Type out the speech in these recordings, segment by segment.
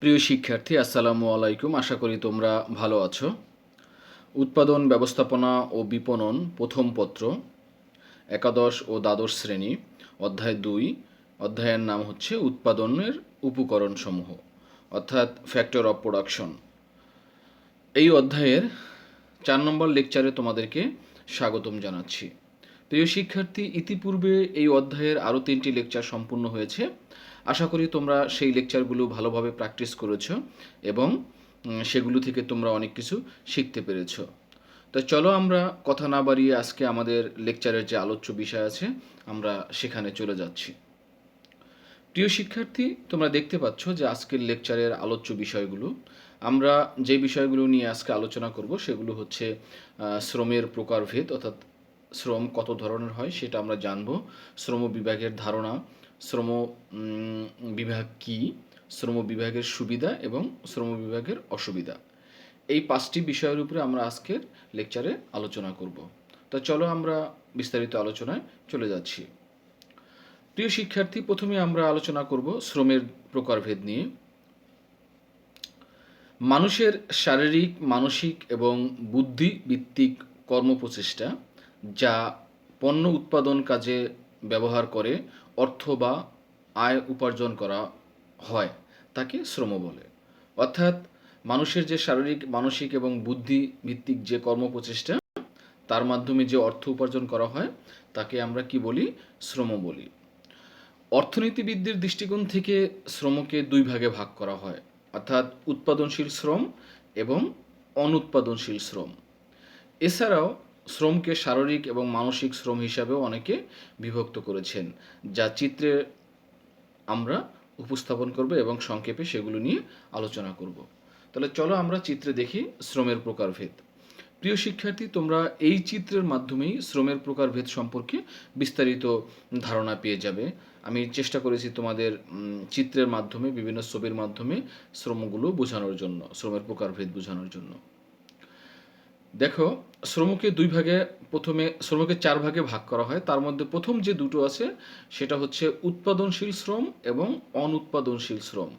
প্রিয় শিক্ষার্থী, আসসালামু আলাইকুম। আশা করি তোমরা ভালো আছো। উৎপাদন ব্যবস্থাপনা ও বিপণন প্রথম পত্র, একাদশ ও দ্বাদশ শ্রেণী, অধ্যায় ২। অধ্যায়ের নাম হচ্ছে উৎপাদনের উপকরণসমূহ, অর্থাৎ ফ্যাক্টর অফ প্রোডাকশন। এই অধ্যায়ের ৪ নম্বর লেকচারে তোমাদেরকে স্বাগতম জানাচ্ছি। প্রিয় শিক্ষার্থী, ইতিপূর্বে এই অধ্যায়ের আরও ৩টি লেকচার সম্পূর্ণ হয়েছে। আশা করি তোমরা সেই লেকচারগুলো ভালোভাবে প্র্যাকটিস করেছো এবং সেগুলো থেকে তোমরা অনেক কিছু শিখতে পেরেছো। তো চলো আমরা কথা না বাড়িয়ে আজকে আমাদের লেকচারের যে আলোচ্য বিষয় আছে আমরা সেখানে চলে যাচ্ছি। প্রিয় শিক্ষার্থী, তোমরা দেখতে পাচ্ছ যে আজকের লেকচারের আলোচ্য বিষয়গুলো, আমরা যে বিষয়গুলো নিয়ে আজকে আলোচনা করব সেগুলো হচ্ছে শ্রমের প্রকারভেদ, অর্থাৎ শ্রম কত ধরনের হয় সেটা আমরা জানব, শ্রম বিভাগের ধারণা, শ্রম বিভাগ কী, শ্রম বিভাগের সুবিধা এবং শ্রম বিভাগের অসুবিধা। এই 5টি বিষয়ের উপরে আমরা আজকের লেকচারে আলোচনা করব। তো চলো আমরা বিস্তারিত আলোচনায় চলে যাচ্ছি। প্রিয় শিক্ষার্থী, প্রথমে আমরা আলোচনা করব শ্রমের প্রকারভেদ নিয়ে। মানুষের শারীরিক, মানসিক এবং বুদ্ধিভিত্তিক কর্মপ্রচেষ্টা যা পণ্য উৎপাদন কাজে ব্যবহার করে অর্থ বা আয় উপার্জন করা হয় তাকে শ্রম বলে। অর্থাৎ মানুষের যে শারীরিক, মানসিক এবং বুদ্ধিভিত্তিক যে কর্মপ্রচেষ্টা তার মাধ্যমে যে অর্থ উপার্জন করা হয় তাকে আমরা কি বলি? শ্রম বলি। অর্থনীতিবিদদের দৃষ্টিকোণ থেকে শ্রমকে 2 ভাগে ভাগ করা হয়, অর্থাৎ উৎপাদনশীল শ্রম এবং অনুৎপাদনশীল শ্রম। এছাড়াও শ্রমকে শারীরিক এবং মানসিক শ্রম হিসাবেও অনেকে বিভক্ত করেছেন, যা চিত্রে আমরা উপস্থাপন করব এবং সংক্ষেপে সেগুলো নিয়ে আলোচনা করব। তাহলে চলো আমরা চিত্রে দেখি শ্রমের প্রকারভেদ। প্রিয় শিক্ষার্থী, তোমরা এই চিত্রের মাধ্যমেই শ্রমের প্রকারভেদ সম্পর্কে বিস্তারিত ধারণা পেয়ে যাবে। আমি চেষ্টা করেছি তোমাদের চিত্রের মাধ্যমে, বিভিন্ন ছবির মাধ্যমে শ্রমগুলো বোঝানোর জন্য, শ্রমের প্রকারভেদ বোঝানোর জন্য। দেখো, শ্রমকে 2 ভাগে, প্রথমে শ্রমকে 4 ভাগে ভাগ করা হয়। তার মধ্যে প্রথম যে দুটো আছে সেটা হচ্ছে উৎপাদনশীল শ্রম এবং অনুৎপাদনশীল শ্রম,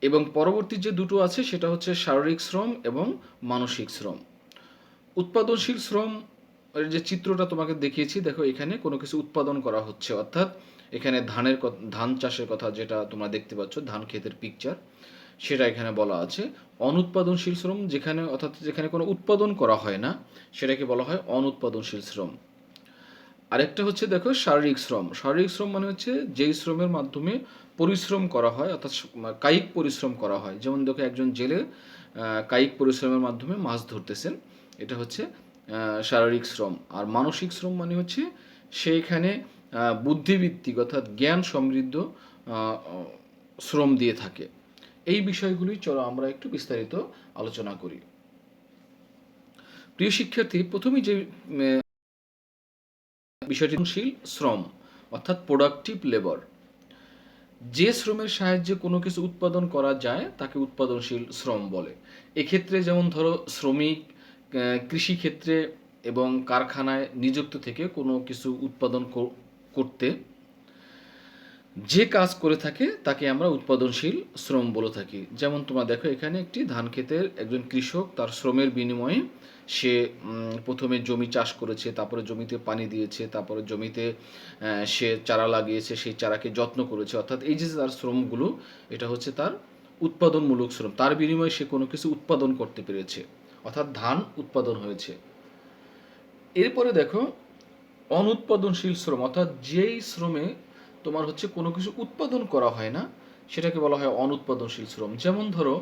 এবং পরবর্তী যে দুটো আছে সেটা হচ্ছে শারীরিক শ্রম এবং মানসিক শ্রম। উৎপাদনশীল শ্রম এর যে চিত্রটা তোমাকে দেখিয়েছি, দেখো এখানে কোনো কিছু উৎপাদন করা হচ্ছে, অর্থাৎ এখানে ধান চাষের কথা যেটা তোমরা দেখতে পাচ্ছ, ধান ক্ষেতের পিকচার, সেটা এখানে বলা আছে। অনুৎপাদনশীল শ্রম যেখানে, অর্থাৎ যেখানে কোনো উৎপাদন করা হয় না, সেটাকে বলা হয় অনুৎপাদনশীল শ্রম। আরেকটা হচ্ছে দেখো শারীরিক শ্রম। শারীরিক শ্রম মানে হচ্ছে যেই শ্রমের মাধ্যমে পরিশ্রম করা হয়, অর্থাৎ কায়িক পরিশ্রম করা হয়। যেমন দেখো একজন জেলে কায়িক পরিশ্রমের মাধ্যমে মাছ ধরতেছেন, এটা হচ্ছে শারীরিক শ্রম। আর মানসিক শ্রম মানে হচ্ছে সেইখানে বুদ্ধিভিত্তিক, অর্থাৎ জ্ঞান সমৃদ্ধ শ্রম দিয়ে থাকে। এই বিষয়গুলি চলো আমরা একটু বিস্তারিত আলোচনা করি। প্রিয় শিক্ষার্থী, প্রথমেই যে বিষয়টি শ্রম, অর্থাৎ প্রোডাক্টিভ লেবার। যে শ্রমের সাহায্যে কোনো কিছু উৎপাদন করা যায় তাকে উৎপাদনশীল শ্রম বলে। এক্ষেত্রে যেমন ধরো শ্রমিক কৃষিক্ষেত্রে এবং কারখানায় নিযুক্ত থেকে কোনো কিছু উৎপাদন করতে যে কাজ করে থাকে তাকে আমরা উৎপাদনশীল শ্রম বলে থাকি। যেমন তোমরা দেখো এখানে একটি ধান ক্ষেতের একজন কৃষক তার শ্রমের বিনিময়ে সে প্রথমে জমি চাষ করেছে, তারপরে জমিতে পানি দিয়েছে, তারপরে জমিতে সে চারা লাগিয়েছে, সেই চারাকে যত্ন করেছে, অর্থাৎ এই যে তার শ্রমগুলো, এটা হচ্ছে তার উৎপাদনমূলক শ্রম। তার বিনিময়ে সে কোনো কিছু উৎপাদন করতে পেরেছে, অর্থাৎ ধান উৎপাদন হয়েছে। এরপরে দেখো অনুৎপাদনশীল শ্রম, অর্থাৎ যেই শ্রমে তোমার হচ্ছে কোনো কিছু উৎপাদন করা হয় না, সেটাকে বলা হয় অনুৎপাদনশীল শ্রম। যেমন ধরো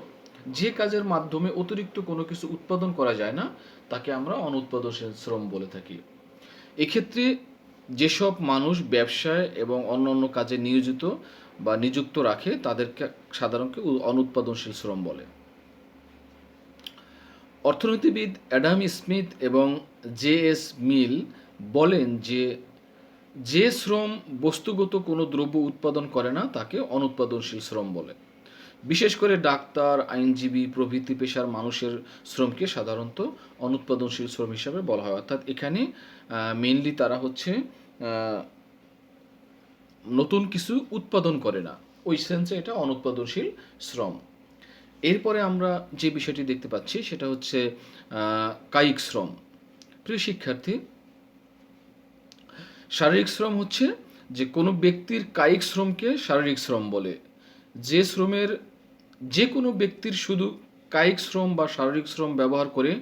যে কাজের মাধ্যমে অতিরিক্ত কোনো কিছু উৎপাদন করা যায় না তাকে আমরা অনুৎপাদনশীল শ্রম বলে থাকি। এক্ষেত্রে যেসব মানুষ ব্যবসায় এবং অন্যান্য কাজে নিয়োজিত বা নিযুক্ত রাখে তাদেরকে সাধারণত অনুৎপাদনশীল শ্রম বলে। অর্থনীতিবিদ অ্যাডাম স্মিথ এবং জে.এস. মিল বলেন যে যে শ্রম বস্তুগত কোনো দ্রব্য উৎপাদন করে না তাকে অনুৎপাদনশীল শ্রম বলে। বিশেষ করে ডাক্তার, আইনজীবী প্রভৃতি পেশার মানুষের শ্রমকে সাধারণত অনুৎপাদনশীল শ্রম হিসাবে বলা হয়। অর্থাৎ এখানে মেইনলি তারা হচ্ছে নতুন কিছু উৎপাদন করে না, ওই সেন্সে এটা অনুৎপাদনশীল শ্রম। এরপরে আমরা যে বিষয়টি দেখতে পাচ্ছি সেটা হচ্ছে কায়িক শ্রম। প্রিয় শিক্ষার্থী, শারীরিক শ্রম হচ্ছে যে কোনো ব্যক্তির কায়িক শ্রমকে শারীরিক শ্রম বলে। যে শ্রমের যে কোনো ব্যক্তির শুধু কায়িক শ্রম বা শারীরিক শ্রম ব্যবহার করে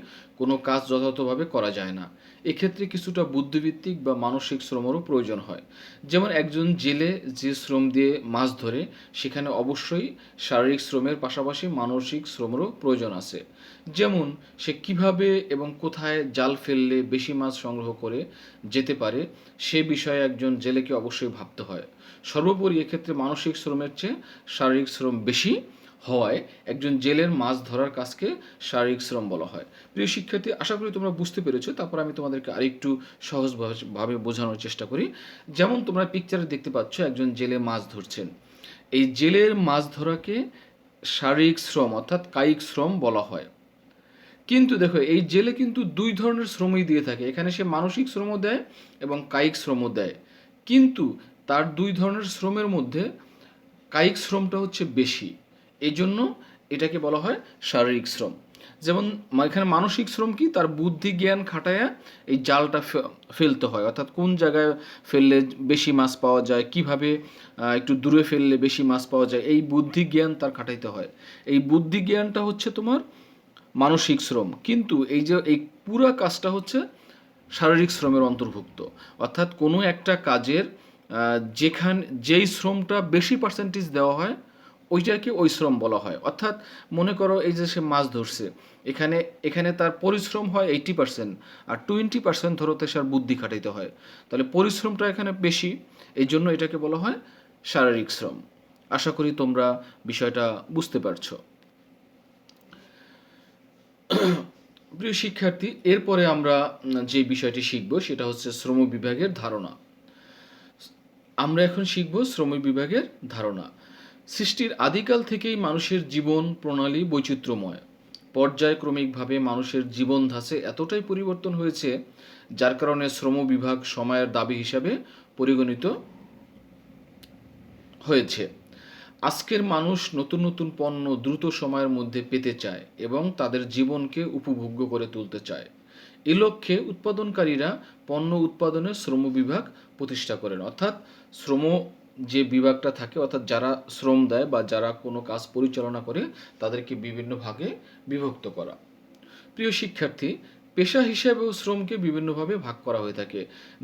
কোনো কাজ যথাযথভাবে করা যায় না। এক্ষেত্রে কিছুটা বুদ্ধিভিত্তিক বা মানসিক শ্রমেরও প্রয়োজন হয়। যেমন একজন জেলে যে শ্রম দিয়ে মাছ ধরে, সেখানে অবশ্যই শারীরিক শ্রমের পাশাপাশি মানসিক শ্রমেরও প্রয়োজন আছে। যেমন সে কিভাবে এবং কোথায় জাল ফেললে বেশি মাছ সংগ্রহ করে যেতে পারে, সে বিষয়ে একজন জেলেকে অবশ্যই ভাবতে হয়। সর্বোপরি এক্ষেত্রে মানসিক শ্রমের চেয়ে শারীরিক শ্রম বেশি হওয়ায় একজন জেলের মাছ ধরার কাজকে শারীরিক শ্রম বলা হয়। প্রিয় শিক্ষার্থী, আশা করি তোমরা বুঝতে পেরেছো। তারপর আমি তোমাদেরকে আরেকটু সহজভাবে বোঝানোর চেষ্টা করি। যেমন তোমরা পিকচারে দেখতে পাচ্ছ একজন জেলে মাছ ধরছেন। এই জেলের মাছ ধরাকে শারীরিক শ্রম অর্থাৎ কায়িক শ্রম বলা হয়। কিন্তু দেখো, এই জেলে কিন্তু দুই ধরনের শ্রমই দিয়ে থাকে। এখানে সে মানসিক শ্রমও দেয় এবং কায়িক শ্রমও দেয়। কিন্তু তার দুই ধরনের শ্রমের মধ্যে কায়িক শ্রমটা হচ্ছে বেশি, এই জন্য এটাকে বলা হয় শারীরিক শ্রম। যেমন এখানে মানসিক শ্রম কি, তার বুদ্ধি জ্ঞান খাটায়া এই জালটা ফেলতে হয়, অর্থাৎ কোন জায়গায় ফেললে বেশি মাছ পাওয়া যায়, কিভাবে একটু দূরে ফেললে বেশি মাছ পাওয়া যায়, এই বুদ্ধি জ্ঞান তার খাটাইতে হয়। এই বুদ্ধি জ্ঞানটা হচ্ছে তোমার মানসিক শ্রম। কিন্তু এই যে এই পুরা কাজটা হচ্ছে শারীরিক শ্রমের অন্তর্ভুক্ত। অর্থাৎ কোনো একটা কাজের যেই শ্রমটা বেশি পার্সেন্টেজ দেওয়া হয় ওইটাকে ওই শ্রম বলা হয়। অর্থাৎ মনে করো এই যে সে মাছ ধরছে, এখানে এখানে তার পরিশ্রম হয় 80%, আর 20% ধরো তার বুদ্ধি খাটাইতে হয়। তাহলে পরিশ্রমটা এখানে বেশি, এই জন্য এটাকে বলা হয় শারীরিক শ্রম। আশা করি তোমরা বিষয়টা বুঝতে পারছো। প্রিয় শিক্ষার্থী, এরপরে আমরা যে বিষয়টি শিখব সেটা হচ্ছে শ্রম বিভাগের ধারণা। আমরা এখন শিখব শ্রম বিভাগের ধারণা। সৃষ্টির আদিকাল থেকেই মানুষের জীবন প্রণালী বৈচিত্র্যময়। পর্যায়ক্রমিকভাবে মানুষের জীবন ধাঁচে এতটাই পরিবর্তন হয়েছে, যার কারণে শ্রম বিভাগ সময়ের দাবি হিসাবে পরিগণিত হয়েছে। আজকের মানুষ নতুন নতুন পণ্য দ্রুত সময়ের মধ্যে পেতে চায় এবং তাদের জীবনকে উপভোগ্য করে তুলতে চায়। এ লক্ষ্যে উৎপাদনকারীরা পণ্য উৎপাদনে শ্রম বিভাগ প্রতিষ্ঠা করেন। অর্থাৎ শ্রম যে বিভাগটা থাকে, অর্থাৎ যারা শ্রম দেয় বা যারা কোনো কাজ পরিচালনা করে, তাদেরকে বিভিন্ন ভাগে বিভক্ত করা। প্রিয় শিক্ষার্থী, পেশা হিসেবেও শ্রমকে বিভিন্নভাবে ভাগ করা হয়ে থাকে।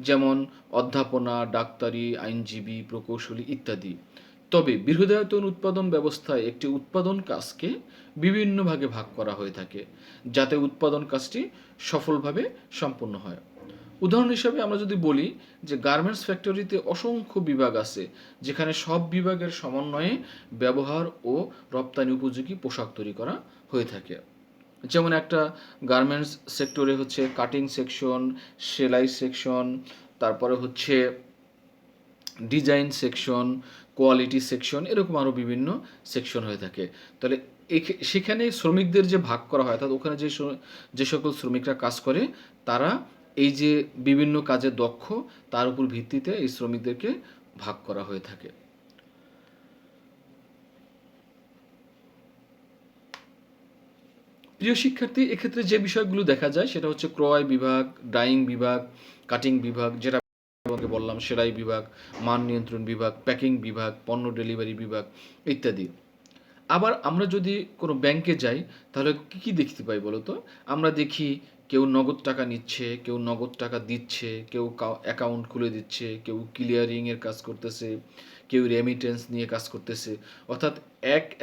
যেমন অধ্যাপনা, ডাক্তারি, আইনজীবী, প্রকৌশলী ইত্যাদি। তবে বৃহদায়তন উৎপাদন ব্যবস্থায় একটি উৎপাদন কাজকে বিভিন্ন ভাগে ভাগ করা হয়ে থাকে, যাতে উৎপাদন কাজটি সফলভাবে সম্পন্ন হয়। উদাহরণ হিসাবে আমরা যদি বলি যে গার্মেন্টস ফ্যাক্টরিতে অসংখ্য বিভাগ আছে, যেখানে সব বিভাগের সমন্বয়ে ব্যবহার ও রপ্তানি উপযোগী পোশাক তৈরি করা হয়ে থাকে। যেমন একটা গার্মেন্টস সেক্টরে হচ্ছে কাটিং সেকশন, সেলাই সেকশন, তারপরে হচ্ছে ডিজাইন সেকশন, কোয়ালিটি সেকশন, এরকম আরও বিভিন্ন সেকশন হয়ে থাকে। তাহলে সেখানে শ্রমিকদের যে ভাগ করা হয়, অর্থাৎ ওখানে যে সকল শ্রমিকরা কাজ করে, তারা এই যে বিভিন্ন কাজে দক্ষ, তার উপর ভিত্তিতে এই শ্রমিকদেরকে ভাগ করা হয়ে থাকে। প্রিয় শিক্ষার্থী, এক্ষেত্রে যে বিষয়গুলো দেখা যায় সেটা হচ্ছে ক্রয় বিভাগ, ডাইং বিভাগ, কাটিং বিভাগ, যেটা বললাম, সেলাই বিভাগ, মান নিয়ন্ত্রণ বিভাগ, প্যাকিং বিভাগ, পণ্য ডেলিভারি বিভাগ ইত্যাদি। আবার আমরা যদি কোনো ব্যাংকে যাই, তাহলে কী কী দেখতে পাই বলো তো? আমরা দেখি কেউ নগদ টাকা নিচ্ছে, কেউ নগদ টাকা দিচ্ছে, কেউ অ্যাকাউন্ট খুলে দিচ্ছে, কেউ ক্লিয়ারিংয়ের কাজ করতেছে, কেউ রেমিটেন্স নিয়ে কাজ করতেছে। অর্থাৎ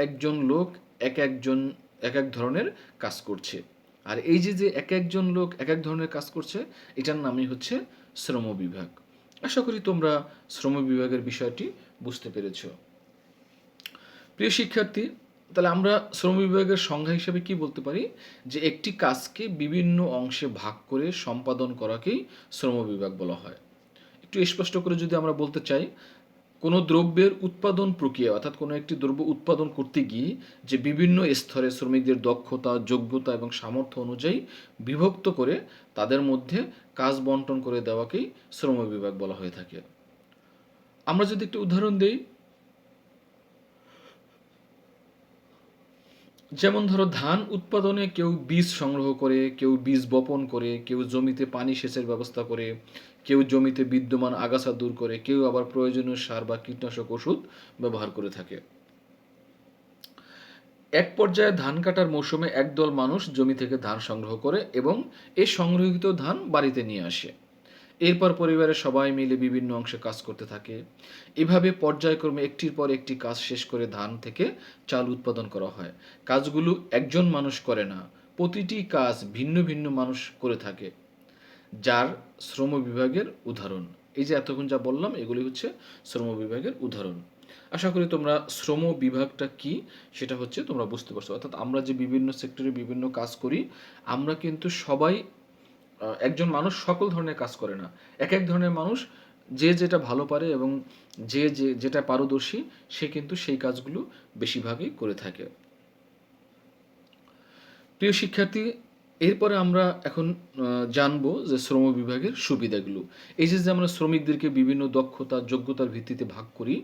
একজন লোক এক এক ধরনের কাজ করছে। আর এই যে এক একজন লোক এক এক ধরনের কাজ করছে, এটার নামই হচ্ছে শ্রম বিভাগ। আশা করি তোমরা শ্রম বিভাগের বিষয়টি বুঝতে পেরেছ। প্রিয় শিক্ষার্থী, তাহলে আমরা শ্রম বিভাগের সংজ্ঞা হিসেবে কি বলতে পারি? যে একটি কাজকে বিভিন্ন অংশে ভাগ করে সম্পাদন করাকেই শ্রম বিভাগ বলা হয়। একটু স্পষ্ট করে যদি আমরা বলতে চাই, কোনো দ্রব্যের উৎপাদন প্রক্রিয়া, অর্থাৎ কোনো একটি দ্রব্য উৎপাদন করতে গিয়ে যে বিভিন্ন স্তরে শ্রমিকদের দক্ষতা, যোগ্যতা এবং সামর্থ্য অনুযায়ী বিভক্ত করে তাদের মধ্যে কাজ বন্টন করে দেওয়াকেই শ্রম বিভাগ বলা হয়ে থাকে। আমরা যদি একটু উদাহরণ দিই, যেমন ধরো ধান উৎপাদনে কেউ বীজ সংগ্রহ করে, কেউ বীজ বপন করে, কেউ জমিতে পানি সেচের ব্যবস্থা করে, কেউ জমিতে বিদ্যমান আগাছা দূর করে, কেউ আবার প্রয়োজনীয় সার বা কীটনাশক ওষুধ ব্যবহার করে থাকে। এক পর্যায়ে ধান কাটার মৌসুমে একদল মানুষ জমি থেকে ধান সংগ্রহ করে এবং এই সংগ্রহীত ধান বাড়িতে নিয়ে আসে। এরপর পরিবারের সবাই মিলে বিভিন্ন অংশে কাজ করতে থাকে। এভাবে পর্যায়ক্রমে একটির পর একটি কাজ শেষ করে ধান থেকে চাল উৎপাদন করা হয়। কাজগুলো একজন মানুষ করে না, প্রতিটি কাজ ভিন্ন ভিন্ন মানুষ করে থাকে, যার শ্রম বিভাগের উদাহরণ। এই যে এতক্ষণ যা বললাম এগুলি হচ্ছে শ্রম বিভাগের উদাহরণ। আশা করি তোমরা শ্রম বিভাগটা কি সেটা হচ্ছে তোমরা বুঝতে পারছো। অর্থাৎ আমরা যে বিভিন্ন সেক্টরে বিভিন্ন কাজ করি, আমরা কিন্তু সবাই একজন মানুষ সকল ধরনের কাজ করে না। এক এক ধরনের মানুষ যে যেটা ভালো পারে এবং যে যেটা পারদর্শী সে কিন্তু সেই কাজগুলো বেশিরভাগই করে থাকে। প্রিয় শিক্ষার্থী, এরপরে আমরা এখন জানবো যে শ্রম বিভাগের সুবিধাগুলো। এই যে আমরা শ্রমিকদেরকে বিভিন্ন দক্ষতা যোগ্যতার ভিত্তিতে ভাগ করি,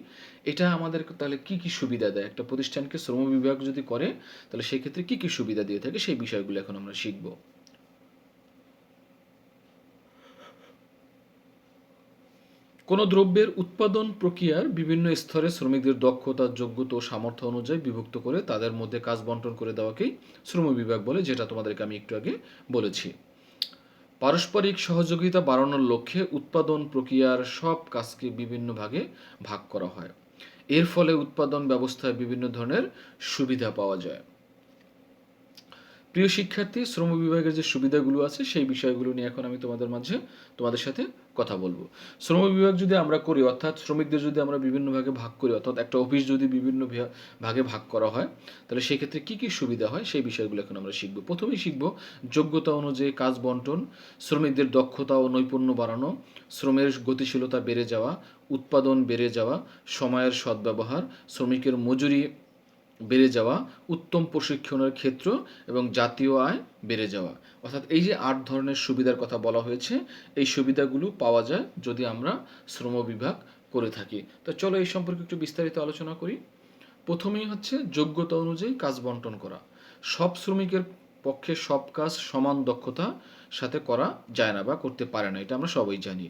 এটা আমাদের তাহলে কি কি সুবিধা দেয়? একটা প্রতিষ্ঠানকে শ্রম বিভাগ যদি করে তাহলে সেই ক্ষেত্রে কি কি সুবিধা দিয়ে থাকে সেই বিষয়গুলো এখন আমরা শিখব। কোনো দ্রব্যের উৎপাদন প্রক্রিয়ার বিভিন্ন স্তরে শ্রমিকদের দক্ষতা যোগ্যতা ও সামর্থ্য অনুযায়ী বিভক্ত করে তাদের মধ্যে কাজ বন্টন করে দেওয়াকেই শ্রম বিভাগ বলে, যেটা তোমাদেরকে আমি একটু আগে বলেছি। পারস্পরিক সহযোগিতা বাড়ানোর লক্ষ্যে উৎপাদন প্রক্রিয়ার সব কাজকে বিভিন্ন ভাগে ভাগ করা হয়। এর ফলে উৎপাদন ব্যবস্থায় বিভিন্ন ধরনের সুবিধা পাওয়া যায়। প্রিয় শিক্ষার্থী, শ্রম বিভাগের যে সুবিধাগুলো আছে সেই বিষয়গুলো নিয়ে এখন আমি তোমাদের সাথে কথা বলবো। শ্রম বিভাগ যদি আমরা করি, অর্থাৎ শ্রমিকদের যদি আমরা বিভিন্ন ভাগে ভাগ করি, অর্থাৎ একটা অফিস যদি বিভিন্ন ভাগে ভাগ করা হয় তাহলে সেই ক্ষেত্রে কী কী সুবিধা হয় সেই বিষয়গুলো এখন আমরা শিখব। প্রথমেই শিখব যোগ্যতা অনুযায়ী কাজ বন্টন, শ্রমিকদের দক্ষতা ও নৈপুণ্য বাড়ানো, শ্রমের গতিশীলতা বেড়ে যাওয়া, উৎপাদন বেড়ে যাওয়া, সময়ের সদ্ব্যবহার, শ্রমিকের মজুরি বেড়ে যাওয়া, উত্তম প্রশিক্ষণের ক্ষেত্র এবং জাতীয় আয় বেড়ে যাওয়া। অর্থাৎ এই যে ৮ ধরনের সুবিধার কথা বলা হয়েছে, এই সুবিধাগুলো পাওয়া যায় যদি আমরা শ্রম বিভাগ করে থাকি। তো চলো এই সম্পর্কে একটু বিস্তারিত আলোচনা করি। প্রথমেই হচ্ছে যোগ্যতা অনুযায়ী কাজ বন্টন করা। সব শ্রমিকের পক্ষে সব কাজ সমান দক্ষতা সাথে করা যায় না বা করতে পারে না, এটা আমরা সবাই জানি।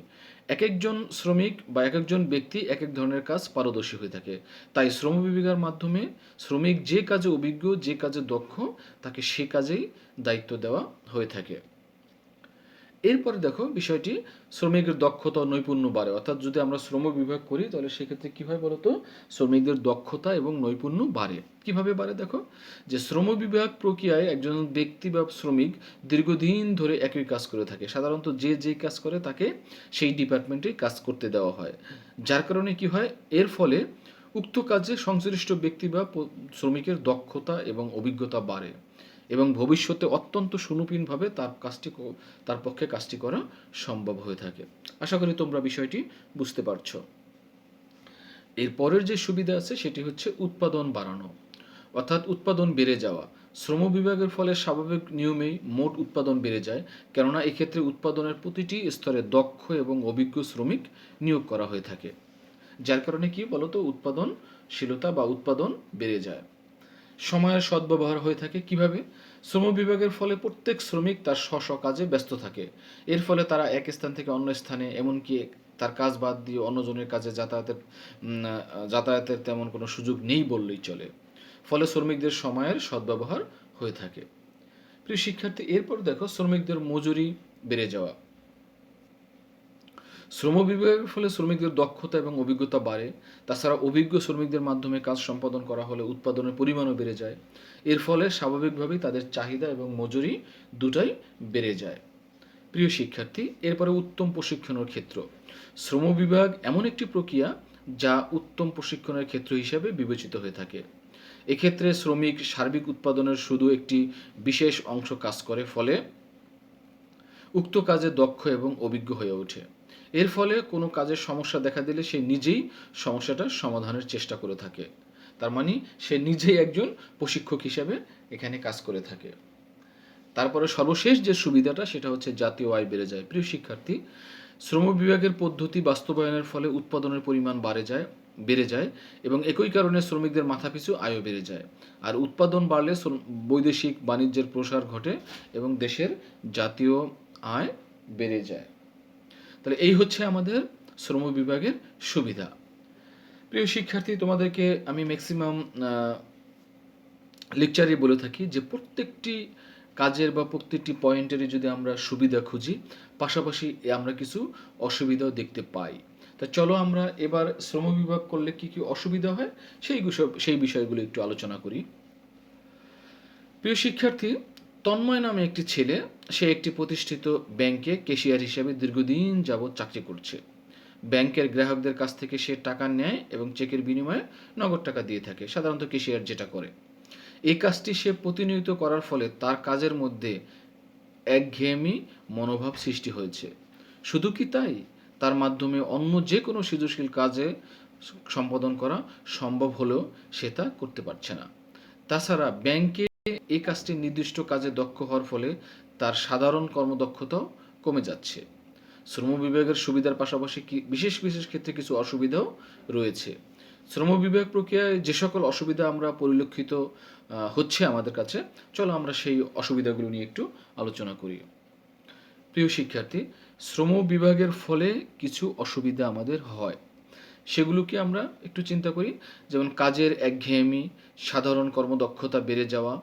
এক একজন শ্রমিক বা এক একজন ব্যক্তি এক এক ধরনের কাজ পারদর্শী হয়ে থাকে। তাই শ্রম বিভাগের মাধ্যমে শ্রমিক যে কাজে অভিজ্ঞ, যে কাজে দক্ষ, তাকে সে কাজেই দায়িত্ব দেওয়া হয়ে থাকে। এরপরে দেখো বিষয়টি শ্রমিকের দক্ষতা ও নৈপুণ্য বাড়ে। অর্থাৎ যদি আমরা শ্রম বিভাগ করি তাহলে সেক্ষেত্রে কী হয় বলতো, শ্রমিকদের দক্ষতা এবং নৈপুণ্য বাড়ে। কিভাবে বাড়ে দেখো, যে শ্রম বিভাগ প্রক্রিয়ায় একজন ব্যক্তি বা শ্রমিক দীর্ঘদিন ধরে একই কাজ করে থাকে। সাধারণত যে কাজ করে তাকে সেই ডিপার্টমেন্টেই কাজ করতে দেওয়া হয়, যার কারণে কি হয়, এর ফলে উক্ত কাজে সংশ্লিষ্ট ব্যক্তি বা শ্রমিকের দক্ষতা এবং অভিজ্ঞতা বাড়ে এবং ভবিষ্যতে অত্যন্ত সুনিপুণভাবে তার পক্ষে কাজটি করা সম্ভব হয়ে থাকে। আশা করি তোমরা বিষয়টি বুঝতে পারছো। এর পরের যে সুবিধা আছে সেটি হচ্ছে উৎপাদন বাড়ানো, অর্থাৎ উৎপাদন বেড়ে যাওয়া। শ্রম বিভাগের ফলে স্বাভাবিক নিয়মেই মোট উৎপাদন বেড়ে যায়, কেননা এক্ষেত্রে উৎপাদনের প্রতিটি স্তরে দক্ষ এবং অভিজ্ঞ শ্রমিক নিয়োগ করা হয়ে থাকে, যার কারণে কি বলতো উৎপাদনশীলতা বা উৎপাদন বেড়ে যায়। সময়ের সদ্ব্যবহার হয়ে থাকে কিভাবে, শ্রম বিভাগের ফলে প্রত্যেক শ্রমিক তার স্ব কাজে ব্যস্ত থাকে। এর ফলে তারা এক স্থান থেকে অন্য স্থানে, এমনকি তার কাজ বাদ দিয়ে অন্যজনের কাজে যাতায়াতের তেমন কোনো সুযোগ নেই বললেই চলে। ফলে শ্রমিকদের সময়ের সদ্ব্যবহার হয়ে থাকে। প্রিয় শিক্ষার্থী, এরপর দেখো শ্রমিকদের মজুরি বেড়ে যাওয়া। শ্রম বিভাগের ফলে শ্রমিকদের দক্ষতা এবং অভিজ্ঞতা বাড়ে। তাছাড়া অভিজ্ঞ শ্রমিকদের মাধ্যমে কাজ সম্পাদন করা হলে উৎপাদনের পরিমাণও বেড়ে যায়। এর ফলে স্বাভাবিকভাবেই তাদের চাহিদা এবং মজুরি দুটাই বেড়ে যায়। প্রিয় শিক্ষার্থী, এরপরে উত্তম প্রশিক্ষণের ক্ষেত্র। শ্রম বিভাগ এমন একটি প্রক্রিয়া যা উত্তম প্রশিক্ষণের ক্ষেত্র হিসেবে বিবেচিত হয়ে থাকে। এক্ষেত্রে শ্রমিক সার্বিক উৎপাদনের শুধু একটি বিশেষ অংশ কাজ করে, ফলে উক্ত কাজে দক্ষ এবং অভিজ্ঞ হয়ে ওঠে। এর ফলে কোনো কাজের সমস্যা দেখা দিলে সে নিজেই সমস্যাটার সমাধানের চেষ্টা করে থাকে। তার মানে সে নিজেই একজন প্রশিক্ষক হিসেবে এখানে কাজ করে থাকে। তারপরে সর্বশেষ যে সুবিধাটা সেটা হচ্ছে জাতীয় আয় বেড়ে যায়। প্রিয় শিক্ষার্থী, শ্রম বিভাগের পদ্ধতি বাস্তবায়নের ফলে উৎপাদনের পরিমাণ বাড়ে যায়। বেড়ে যায় এবং একই কারণে শ্রমিকদের মাথাপিছু আয়ও বেড়ে যায়। আর উৎপাদন বাড়লে বৈদেশিক বাণিজ্যের প্রসার ঘটে এবং দেশের জাতীয় আয় বেড়ে যায়। তাহলে এই হচ্ছে আমাদের শ্রম বিভাগের সুবিধা। প্রিয় শিক্ষার্থী, তোমাদেরকে আমি ম্যাক্সিমাম লেকচারে বলে থাকি যে প্রত্যেকটি কাজের বা প্রত্যেকটি পয়েন্টেরই যদি আমরা সুবিধা খুঁজি, পাশাপাশি আমরা কিছু অসুবিধাও দেখতে পাই। তা চলো আমরা এবার শ্রম বিভাগ করলে কি কি অসুবিধা হয় সেই বিষয়গুলো একটু আলোচনা করি। প্রিয় শিক্ষার্থী, তন্ময় নামে একটি ছেলে, সে একটি প্রতিষ্ঠিত ব্যাংকে ক্যাশিয়ার হিসেবে দীর্ঘদিন যাবৎ চাকরি করছে। ব্যাংকের গ্রাহকদের কাছ থেকে সে টাকা নেয় এবং চেকের বিনিময়ে নগদ টাকা দিয়ে থাকে, সাধারণত ক্যাশিয়ার যেটা করে। এই কাজটি সে প্রতিনিয়ত করার ফলে তার কাজের মধ্যে একঘেয়েমি মনোভাব সৃষ্টি হয়েছে। শুধু কি তাই, তার মাধ্যমে অন্য যে কোনো সৃজনশীল কাজে সম্পাদন করা সম্ভব হলেও সে তা করতে পারছে না। তাছাড়া ব্যাংকে এই কাজটি নির্দিষ্ট কাজে দক্ষ হওয়ার ফলে তার সাধারণ কর্মদক্ষতাও কমে যাচ্ছে। শ্রম বিভাগের সুবিধার পাশাপাশি বিশেষ বিশেষ ক্ষেত্রে কিছু অসুবিধাও রয়েছে। শ্রম বিভাগ প্রক্রিয়ায় যে সকল অসুবিধা আমরা পরিলক্ষিত হচ্ছে আমাদের কাছে, চলো আমরা সেই অসুবিধাগুলো নিয়ে একটু আলোচনা করি। প্রিয় শিক্ষার্থী, শ্রম বিভাগের ফলে কিছু অসুবিধা আমাদের হয়, সেগুলোকে আমরা একটু চিন্তা করি। যেমন কাজের একঘেয়েমি, সাধারণ কর্মদক্ষতা বেড়ে যাওয়া,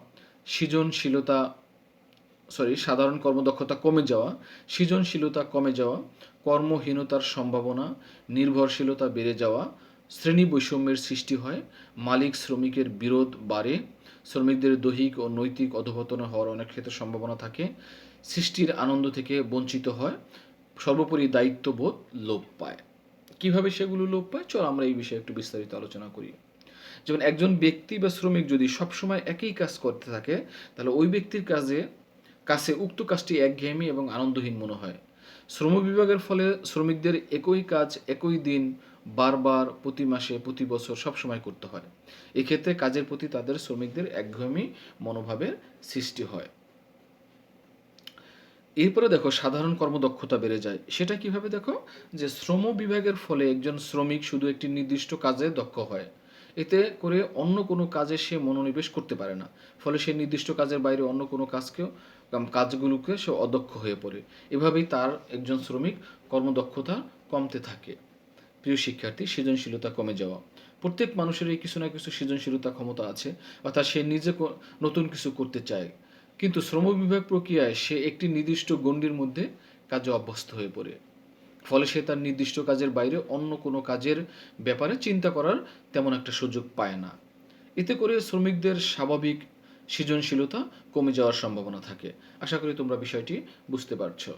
সাধারণ কর্মদক্ষতা কমে যাওয়া, সৃজনশীলতা কমে যাওয়া, কর্মহীনতার সম্ভাবনা, নির্ভরশীলতা বেড়ে যাওয়া, শ্রেণী বৈষম্যের সৃষ্টি হয়, মালিক শ্রমিকের বিরোধ বাড়ে, শ্রমিকদের দৈহিক ও নৈতিক অধঃপতন হওয়ার অনেক ক্ষেত্রে সম্ভাবনা থাকে, সৃষ্টির আনন্দ থেকে বঞ্চিত হয়, সর্বোপরি দায়িত্ববোধ লোপ পায়। কিভাবে সেগুলো লোপ পায়, চল আমরা এই বিষয়ে একটু বিস্তারিত আলোচনা করি। যেমন একজন ব্যক্তি বা শ্রমিক যদি সবসময় একই কাজ করতে থাকে, তাহলে ওই ব্যক্তির কাছে উক্ত কাজটি একঘেয়েমি এবং আনন্দহীন মনে হয়। শ্রম বিভাগের ফলে শ্রমিকদের একই কাজ একই দিন বারবার প্রতি মাসে প্রতি বছর সবসময় করতে হয়। এক্ষেত্রে কাজের প্রতি তাদের শ্রমিকদের একঘেয়েমি মনোভাবের সৃষ্টি হয়। এরপরে দেখো, সাধারণ কর্মদক্ষতা বেড়ে যায়। সেটা কিভাবে দেখো, যে শ্রম বিভাগের ফলে একজন শ্রমিক শুধু একটি নির্দিষ্ট কাজে দক্ষ হয়। এতে করে অন্য কোনো কাজে সে মনোনিবেশ করতে পারে না। ফলে সে নির্দিষ্ট কাজের বাইরে অন্য কোনো কাজগুলোকে সে অদক্ষ হয়ে পড়ে। এভাবেই তার একজন শ্রমিক কর্মদক্ষতা কমতে থাকে। প্রিয় শিক্ষার্থী, সৃজনশীলতা কমে যাওয়া। প্রত্যেক মানুষেরই কিছু না কিছু সৃজনশীলতা ক্ষমতা আছে, অর্থাৎ সে নিজে নতুন কিছু করতে চায়, কিন্তু শ্রম বিভাগ প্রক্রিয়ায় সে একটি নির্দিষ্ট গণ্ডির মধ্যে কাজে অভ্যস্ত হয়ে পড়ে। ফলে সে তার নির্দিষ্ট কাজের বাইরে অন্য কোনো কাজের ব্যাপারে চিন্তা করার তেমন একটা সুযোগ পায় না। এতে করে শ্রমিকদের স্বাভাবিক সৃজনশীলতা কমে যাওয়ার সম্ভাবনা থাকে। আশা করি তোমরা বিষয়টি বুঝতে পারছো।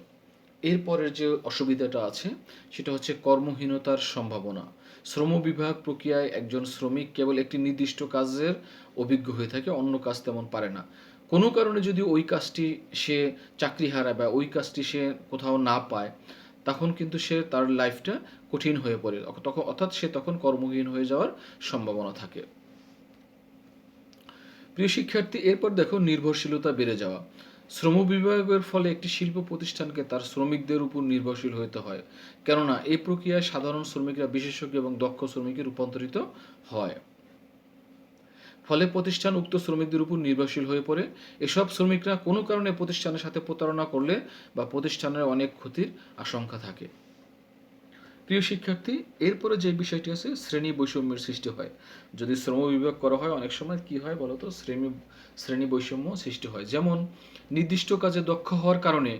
এরপরের যে অসুবিধাটা আছে সেটা হচ্ছে কর্মহীনতার সম্ভাবনা। শ্রম বিভাগ প্রক্রিয়ায় একজন শ্রমিক কেবল একটি নির্দিষ্ট কাজের অভিজ্ঞ হয়ে থাকে, অন্য কাজ তেমন পারে না। কোনো কারণে যদি ওই কাজটি সে চাকরি হারায় বা ওই কাজটি সে কোথাও না পায়, তখন কিন্তু সে তার লাইফটা কঠিন হয়ে পড়ে, অর্থাৎ সে তখন কর্মহীন হয়ে যাওয়ার সম্ভাবনা থাকে। প্রিয় শিক্ষার্থী, এরপর দেখো নির্ভরশীলতা বেড়ে যাওয়া। শ্রম বিভাগের ফলে একটি শিল্প প্রতিষ্ঠানকে তার শ্রমিকদের উপর নির্ভরশীল হতে হয়, কেননা এই প্রক্রিয়ায় সাধারণ শ্রমিকরা বিশেষজ্ঞ এবং দক্ষ শ্রমিকে রূপান্তরিত হয়। ফলে প্রতিষ্ঠান উক্ত শ্রমিকদের উপর নির্ভরশীল হয়ে পড়ে। এসব শ্রমিকরা কোনো কারণে প্রতিষ্ঠানের সাথে প্রতারণা করলে বা প্রতিষ্ঠানের অনেক ক্ষতির আশঙ্কা থাকে। প্রিয় শিক্ষার্থী, এরপরে যে বিষয়টি আছে, শ্রেণী বৈষম্যের সৃষ্টি হয়। যদি শ্রম বিভাগ করা হয়, অনেক সময় কি হয় বলতো, শ্রেণী বৈষম্য সৃষ্টি হয়। যেমন নির্দিষ্ট কাজে দক্ষ হওয়ার কারণে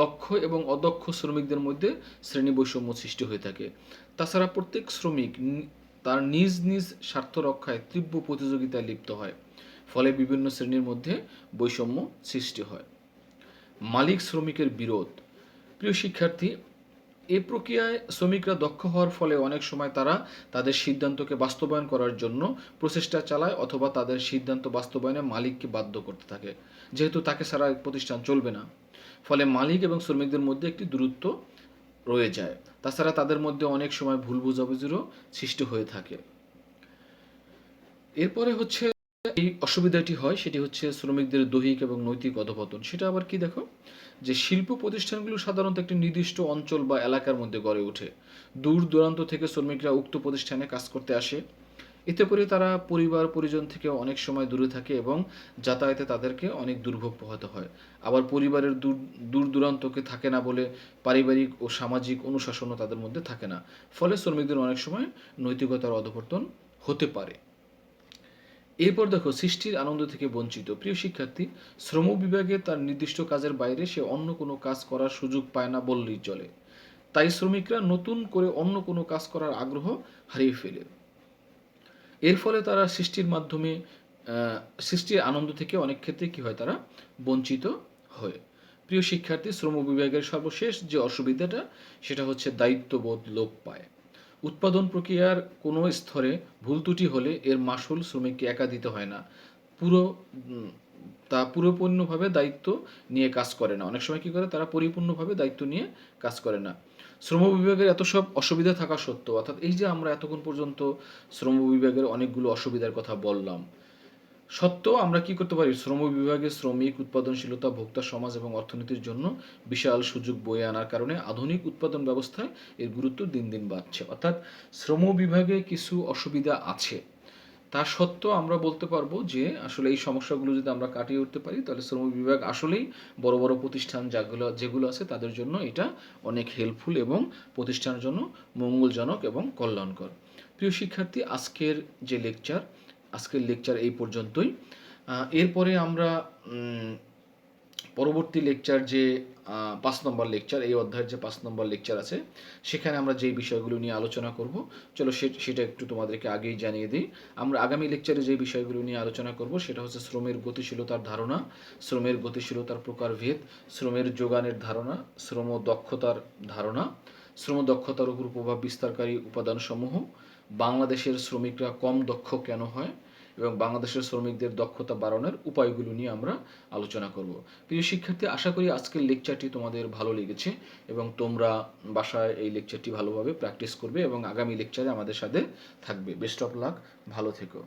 দক্ষ এবং অদক্ষ শ্রমিকদের মধ্যে শ্রেণী বৈষম্য সৃষ্টি হয়ে থাকে। তাছাড়া প্রত্যেক শ্রমিক তার নিজ নিজ স্বার্থ রক্ষায় তীব্র প্রতিযোগিতায় লিপ্ত হয়। ফলে বিভিন্ন শ্রেণীর মধ্যে বৈষম্য সৃষ্টি হয়। মালিক শ্রমিকের বিরোধ। প্রিয় শিক্ষার্থী, এই প্রক্রিয়ায় শ্রমিকরা দক্ষ হওয়ার ফলে অনেক সময় তারা তাদের সিদ্ধান্তকে বাস্তবায়ন করার জন্য প্রচেষ্টা চালায়, অথবা তাদের সিদ্ধান্ত বাস্তবায়নে মালিককে বাধ্য করতে থাকে, যেহেতু তাকে ছাড়া প্রতিষ্ঠান চলবে না। ফলে মালিক এবং শ্রমিকদের মধ্যে একটি দূরত্ব রয়ে যায়। তাছাড়া তাদের মধ্যে অনেক সময় ভুল বোঝাবুঝিরও সৃষ্টি হয়ে থাকে। এরপরে হচ্ছে এই অসুবিধাটি হয়, সেটি হচ্ছে শ্রমিকদের দৈহিক এবং নৈতিক অধঃপতন। সেটা আবার কি দেখো, যে শিল্প প্রতিষ্ঠানগুলো সাধারণত একটি নির্দিষ্ট অঞ্চল বা এলাকার মধ্যে গড়ে ওঠে। দূর দূরান্ত থেকে শ্রমিকরা উক্ত প্রতিষ্ঠানে কাজ করতে আসে। এতে করে তারা পরিবার পরিজন থেকে অনেক সময় দূরে থাকে এবং যাতায়াতে তাদেরকে অনেক দুর্ভোগ পোহাতে হয়। আবার পরিবারের দূর দূর দূরান্তকে থাকে না বলে পারিবারিক ও সামাজিক অনুশাসনও তাদের মধ্যে থাকে না। ফলে শ্রমিকদের অনেক সময় নৈতিকতার অধঃপতন হতে পারে। এরপর দেখো, সৃষ্টির আনন্দ থেকে বঞ্চিত। প্রিয় শিক্ষার্থী, শ্রম বিভাগে তার নির্দিষ্ট কাজের বাইরে সে অন্য কোনো কাজ করার সুযোগ পায় না বললেই চলে। তাই শ্রমিকরা নতুন করে অন্য কোনো কাজ করার আগ্রহ হারিয়ে ফেলে। এর ফলে তারা সৃষ্টির আনন্দ থেকে অনেক ক্ষেত্রে কী হয়, তারা বঞ্চিত হয়। প্রিয় শিক্ষার্থী, শ্রম বিভাগের সর্বশেষ যে অসুবিধাটা সেটা হচ্ছে দায়িত্ববোধ লোপ পায়। উৎপাদন প্রক্রিয়ার কোনো স্তরে ভুল ত্রুটি হলে এর মাসুল শ্রমিককে একা দিতে হয় না, পুরো তা পুরোপূর্ণভাবে দায়িত্ব নিয়ে কাজ করে না। অনেক সময় কী করে, তারা পরিপূর্ণভাবে দায়িত্ব নিয়ে কাজ করে না। শ্রম বিভাগের এত সব অসুবিধা থাকা সত্ত্বেও, অর্থাৎ এই যে আমরা এতক্ষণ পর্যন্ত শ্রম বিভাগের অনেকগুলো অসুবিধার কথা বললাম, সত্ত্বেও আমরা কি করতে পারি, শ্রম বিভাগে শ্রমিক, উৎপাদনশীলতা, ভোক্তা সমাজ এবং অর্থনীতির জন্য বিশাল সুযোগ বয়ে আনার কারণে আধুনিক উৎপাদন ব্যবস্থায় এর গুরুত্ব দিন দিন বাড়ছে। অর্থাৎ শ্রম বিভাগে কিছু অসুবিধা আছে, তা সত্ত্বেও আমরা বলতে পারবো যে আসলে এই সমস্যাগুলো যদি আমরা কাটিয়ে উঠতে পারি, তাহলে শ্রম বিভাগ আসলেই বড় বড় প্রতিষ্ঠান যেগুলো আছে তাদের জন্য এটা অনেক হেল্পফুল এবং প্রতিষ্ঠানের জন্য মঙ্গলজনক এবং কল্যাণকর। প্রিয় শিক্ষার্থী, আজকের লেকচার এই পর্যন্তই। এরপরে আমরা পরবর্তী লেকচার যে 5 নম্বর লেকচার, এই অধ্যায়ের যে 5 নম্বর লেকচার আছে, সেখানে আমরা যেই বিষয়গুলো নিয়ে আলোচনা করব, চলো সেটা একটু তোমাদেরকে আগেই জানিয়ে দিই। আমরা আগামী লেকচারে যে বিষয়গুলো নিয়ে আলোচনা করব সেটা হচ্ছে শ্রমের গতিশীলতার ধারণা, শ্রমের গতিশীলতার প্রকারভেদ, শ্রমের যোগানের ধারণা, শ্রম দক্ষতার ধারণা, শ্রম দক্ষতার উপর প্রভাব বিস্তারকারী উপাদানসমূহ, বাংলাদেশের শ্রমিকরা কম দক্ষ কেন হয় এবং বাংলাদেশের শ্রমিকদের দক্ষতা বাড়ানোর উপায়গুলো নিয়ে আমরা আলোচনা করব। প্রিয় শিক্ষার্থী, আশা করি আজকের লেকচারটি তোমাদের ভালো লেগেছে এবং তোমরা বাসায় এই লেকচারটি ভালোভাবে প্র্যাকটিস করবে এবং আগামী লেকচারে আমাদের সাথে থাকবে। বেস্ট অফ লাক, ভালো থেকো।